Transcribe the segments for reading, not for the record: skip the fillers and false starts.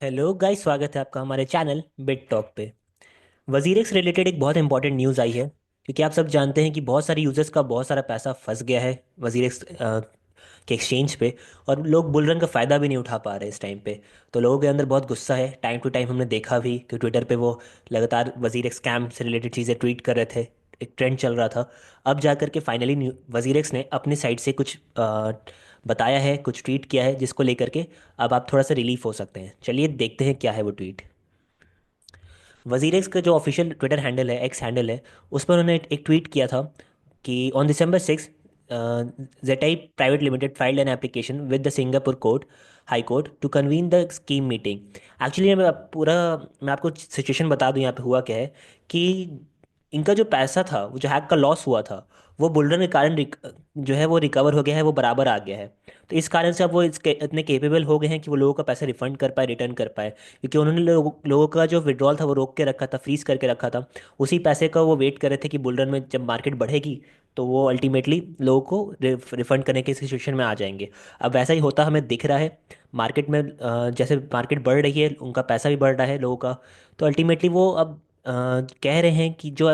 Hello guys, स्वागत है आपका हमारे चैनल बिट टॉक पे। वजीरेक्स रिलेटेड एक बहुत इंपॉर्टेंट न्यूज़ आई है, क्योंकि आप सब जानते हैं कि बहुत सारे यूजर्स का बहुत सारा पैसा फंस गया है वजीरेक्स के एक्सचेंज पे। और लोग बुल रन का फ़ायदा भी नहीं उठा पा रहे इस टाइम पे। तो लोगों के अंदर बहुत गुस्सा है। टाइम टू टाइम हमने देखा भी कि ट्विटर पे वो लगातार वजीरेक्स स्कैम से रिलेटेड चीज़ें ट्वीट कर रहे थे। एक ट्रेंड चल रहा था। अब जाकर के फाइनली वजीरेक्स ने अपनी साइड से कुछ बताया है, कुछ ट्वीट किया है, जिसको लेकर के अब आप थोड़ा सा रिलीफ हो सकते हैं। चलिए देखते हैं क्या है वो ट्वीट। वजीरेक्स का जो ऑफिशियल ट्विटर हैंडल है, एक्स हैंडल है, उस पर उन्होंने एक ट्वीट किया था कि on December 6 Zettai private limited filed an application with the Singapore court high court to convene the scheme meeting. Actually मैं आपको सिचुएशन बता दूं यहाँ पे हुआ क्या है कि इनका जो पैसा था, वो जो हैक का लॉस हुआ था, वो बुलरन के कारण जो है वो रिकवर हो गया है, वो बराबर आ गया है। तो इस कारण से अब वो इसके इतने केपेबल हो गए हैं कि वो लोगों का पैसा रिफंड कर पाए, रिटर्न कर पाए। क्योंकि उन्होंने लोगों का जो विड्रॉल था वो रोक के रखा था, फ्रीज करके रखा था। उसी पैसे का वो वेट कर रहे थे कि बुल रन में जब मार्केट बढ़ेगी तो वो अल्टीमेटली लोगों को रिफंड करने की सिचुएशन में आ जाएंगे। अब वैसा ही होता हमें दिख रहा है मार्केट में। जैसे मार्केट बढ़ रही है, उनका पैसा भी बढ़ रहा है लोगों का। तो अल्टीमेटली वो अब कह रहे हैं कि जो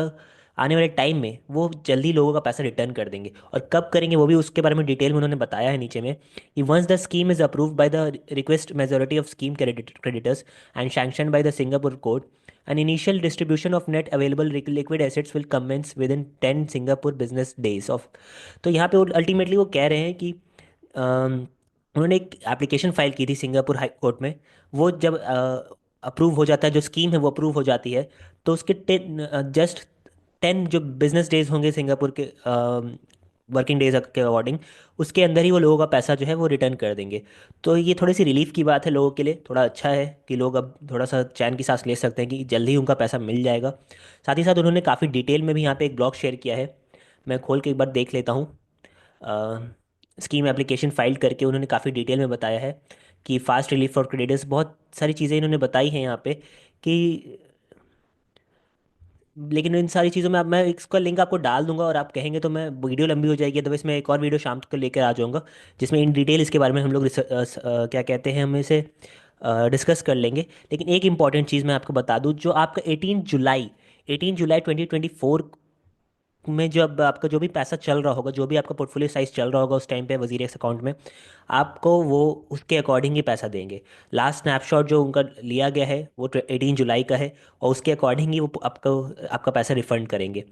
आने वाले टाइम में वो जल्दी लोगों का पैसा रिटर्न कर देंगे। और कब करेंगे वो भी उसके बारे में डिटेल में उन्होंने बताया है नीचे में कि once the scheme is approved by the request majority of scheme creditors and sanctioned by the Singapore court, an initial distribution of net available liquid assets will commence within 10 Singapore business days of। तो यहाँ पे ultimately वो कह रहे हैं कि उन्होंने एक एप्लीकेशन फाइल की थी सिंगापुर हाई कोर्ट में। वो जब अप्रूव हो जाता है, जो स्कीम है वो अप्रूव हो जाती है, तो उसके 10 जो बिजनेस डेज होंगे सिंगापुर के वर्किंग डेज के अकॉर्डिंग, उसके अंदर ही वो लोगों का पैसा जो है वो रिटर्न कर देंगे। तो ये थोड़ी सी रिलीफ की बात है लोगों के लिए, थोड़ा अच्छा है कि लोग अब थोड़ा सा चैन की सांस ले सकते हैं कि जल्दी ही उनका पैसा मिल जाएगा। साथ ही साथ उन्होंने काफ़ी डिटेल में भी यहाँ पे एक ब्लॉग शेयर किया है। मैं खोल के एक बार देख लेता हूँ। स्कीम एप्लीकेशन फाइल करके उन्होंने काफ़ी डिटेल में बताया है कि फास्ट रिलीफ फॉर क्रेडिटर्स, बहुत सारी चीज़ें इन्होंने बताई हैं यहाँ पे कि। लेकिन इन सारी चीज़ों में अब मैं इसका लिंक आपको डाल दूंगा, और आप कहेंगे तो मैं वीडियो लंबी हो जाएगी, तो इसमें एक और वीडियो शाम को लेकर आ जाऊंगा, जिसमें इन डिटेल इसके बारे में हम लोग क्या कहते हैं, हम इसे डिस्कस कर लेंगे। लेकिन एक इंपॉर्टेंट चीज़ मैं आपको बता दूं, जो आपका 18 जुलाई 2024 में जब आपका जो भी पैसा चल रहा होगा, जो भी आपका पोर्टफोलियो साइज चल रहा होगा उस टाइम पे वजीरेक्स अकाउंट में, आपको वो उसके अकॉर्डिंग ही पैसा देंगे। लास्ट स्नैपशॉट जो उनका लिया गया है वो 18 जुलाई का है, और उसके अकॉर्डिंग ही वो आपको आपका पैसा रिफंड करेंगे।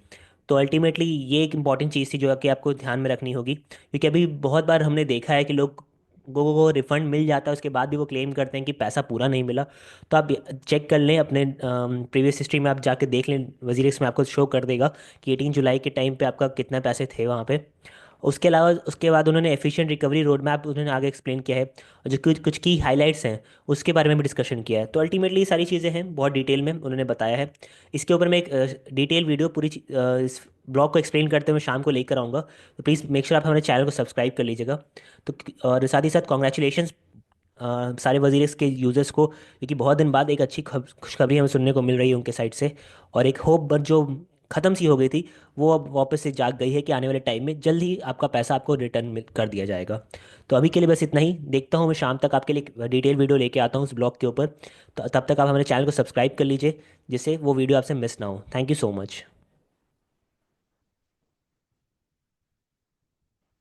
तो अल्टीमेटली ये एक इंपॉर्टेंट चीज़ थी जो कि आपको ध्यान में रखनी होगी, क्योंकि अभी बहुत बार हमने देखा है कि लोग को रिफंड मिल जाता है, उसके बाद भी वो क्लेम करते हैं कि पैसा पूरा नहीं मिला। तो आप चेक कर लें अपने प्रीवियस हिस्ट्री में, आप जाके देख लें, वजीरेक्स में आपको शो कर देगा कि 18 जुलाई के टाइम पे आपका कितना पैसे थे वहाँ पे। उसके अलावा उसके बाद उन्होंने एफिशिएंट रिकवरी रोड मैप उन्होंने आगे एक्सप्लेन किया है, और जो कुछ कुछ की हाइलाइट्स हैं उसके बारे में भी डिस्कशन किया है। तो अल्टीमेटली ये सारी चीज़ें हैं, बहुत डिटेल में उन्होंने बताया है। इसके ऊपर मैं एक डिटेल वीडियो इस ब्लॉग को एक्सप्लेन करते हुए शाम को लेकर आऊँगा। तो प्लीज़ मेक श्योर आप हमारे चैनल को सब्सक्राइब कर लीजिएगा। तो और साथ ही साथ कॉन्ग्रेचुलेशन सारे वजीर्स के यूज़र्स को, क्योंकि बहुत दिन बाद एक अच्छी खुशखबरी हमें सुनने को मिल रही है उनके साइड से। और एक होप बन जो ख़त्म सी हो गई थी, वो अब वापस से जाग गई है कि आने वाले टाइम में जल्द ही आपका पैसा आपको रिटर्न कर दिया जाएगा। तो अभी के लिए बस इतना ही। देखता हूँ मैं शाम तक आपके लिए डिटेल वीडियो लेके आता हूँ उस ब्लॉग के ऊपर। तो तब तक आप हमारे चैनल को सब्सक्राइब कर लीजिए, जिससे वो वीडियो आपसे मिस ना हो। Thank you so much.